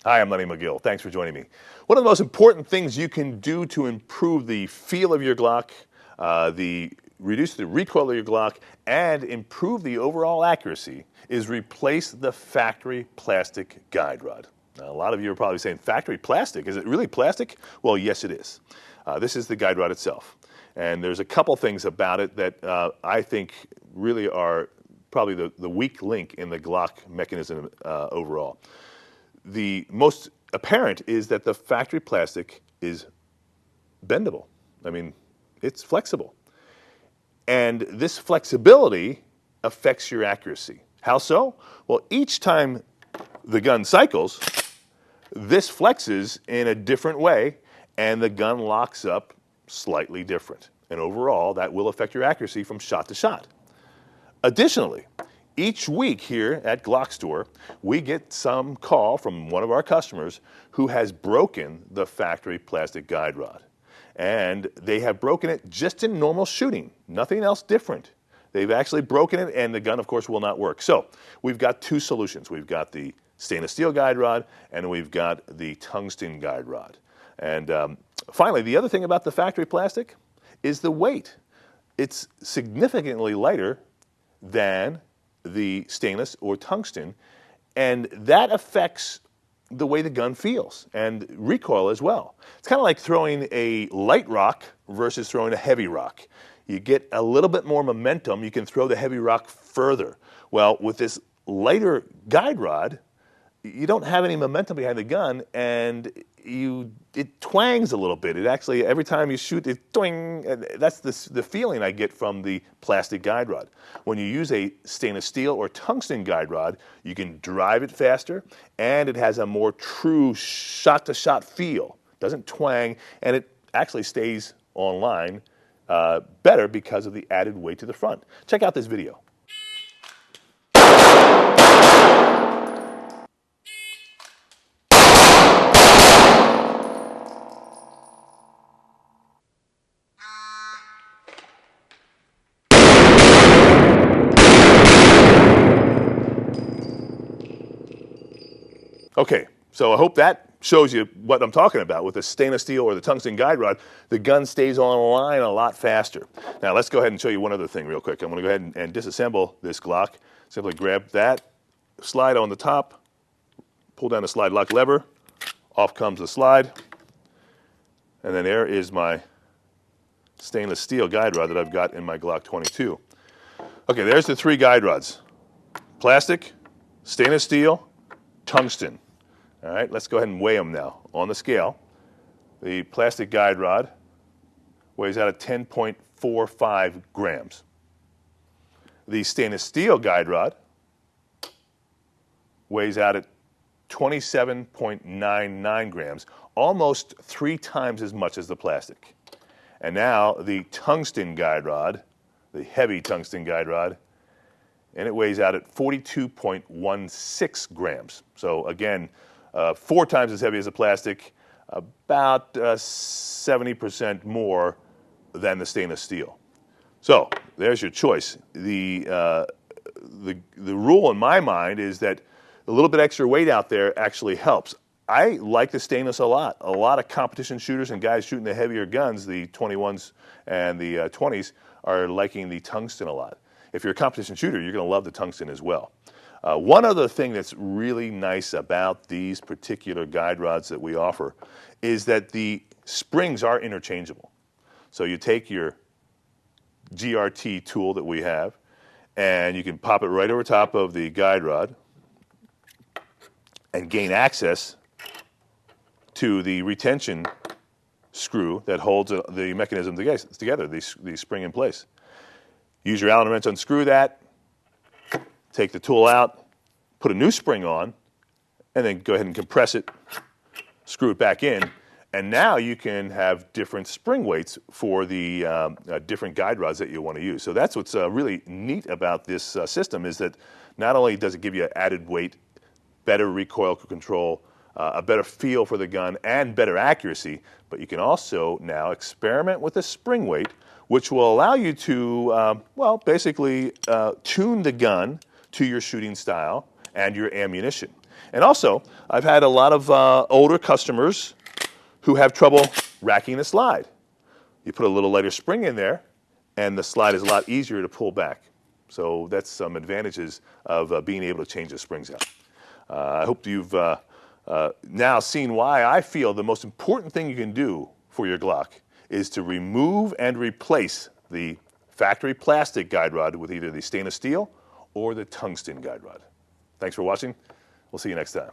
Hi, I'm Lenny McGill. Thanks for joining me. One of the most important things you can do to improve the feel of your Glock, reduce the recoil of your Glock, and improve the overall accuracy is replace the factory plastic guide rod. Now, a lot of you are probably saying, factory plastic? Is it really plastic? Well, yes, it is. This is the guide rod itself. And there's a couple things about it that I think really are probably the weak link in the Glock mechanism overall. The most apparent is that the factory plastic is bendable. I mean, it's flexible. And this flexibility affects your accuracy. How so? Well, each time the gun cycles, this flexes in a different way, and the gun locks up slightly different. And overall, that will affect your accuracy from shot to shot. Additionally, each week here at Glock Store, we get some call from one of our customers who has broken the factory plastic guide rod. And they have broken it just in normal shooting, nothing else different. They've actually broken it, and the gun, of course, will not work. So we've got two solutions. We've got the stainless steel guide rod, and we've got the tungsten guide rod. And finally, the other thing about the factory plastic is the weight. It's significantly lighter than the stainless or tungsten, and that affects the way the gun feels and recoil as well. It's kind of like throwing a light rock versus throwing a heavy rock. You get a little bit more momentum, you can throw the heavy rock further. Well, with this lighter guide rod, you don't have any momentum behind the gun, and it twangs a little bit. It actually, every time you shoot, it twang. That's the feeling I get from the plastic guide rod. When you use a stainless steel or tungsten guide rod, you can drive it faster, and it has a more true shot-to-shot feel. It doesn't twang, and it actually stays online better because of the added weight to the front. Check out this video. Okay, so I hope that shows you what I'm talking about. With the stainless steel or the tungsten guide rod, the gun stays online a lot faster. Now let's go ahead and show you one other thing real quick. I'm going to go ahead and disassemble this Glock. Simply grab that slide on the top, pull down the slide lock lever, off comes the slide, and then there is my stainless steel guide rod that I've got in my Glock 22. Okay, there's the three guide rods. Plastic, stainless steel, tungsten. All right, let's go ahead and weigh them now on the scale. The plastic guide rod weighs out at 10.45 grams. The stainless steel guide rod weighs out at 27.99 grams, almost 3 times as much as the plastic. And now the tungsten guide rod, the heavy tungsten guide rod, and it weighs out at 42.16 grams. So again, 4 times as heavy as the plastic, about 70% more than the stainless steel. So there's your choice. The rule in my mind is that a little bit extra weight out there actually helps. I like the stainless a lot. A lot of competition shooters and guys shooting the heavier guns, the 21s and the 20s, are liking the tungsten a lot. If you're a competition shooter, you're going to love the tungsten as well. One other thing that's really nice about these particular guide rods that we offer is that the springs are interchangeable. So you take your GRT tool that we have, and you can pop it right over top of the guide rod and gain access to the retention screw that holds the mechanism together, the spring in place. Use your Allen wrench, unscrew that, take the tool out, put a new spring on, and then go ahead and compress it, screw it back in, and now you can have different spring weights for the different guide rods that you want to use. So that's what's really neat about this system, is that not only does it give you added weight, better recoil control, a better feel for the gun, and better accuracy, but you can also now experiment with the spring weight, which will allow you to, basically tune the gun to your shooting style and your ammunition. And also, I've had a lot of older customers who have trouble racking the slide. You put a little lighter spring in there, and the slide is a lot easier to pull back. So that's some advantages of being able to change the springs out. I hope you've now seen why I feel the most important thing you can do for your Glock is to remove and replace the factory plastic guide rod with either the stainless steel or the tungsten guide rod. Thanks for watching. We'll see you next time.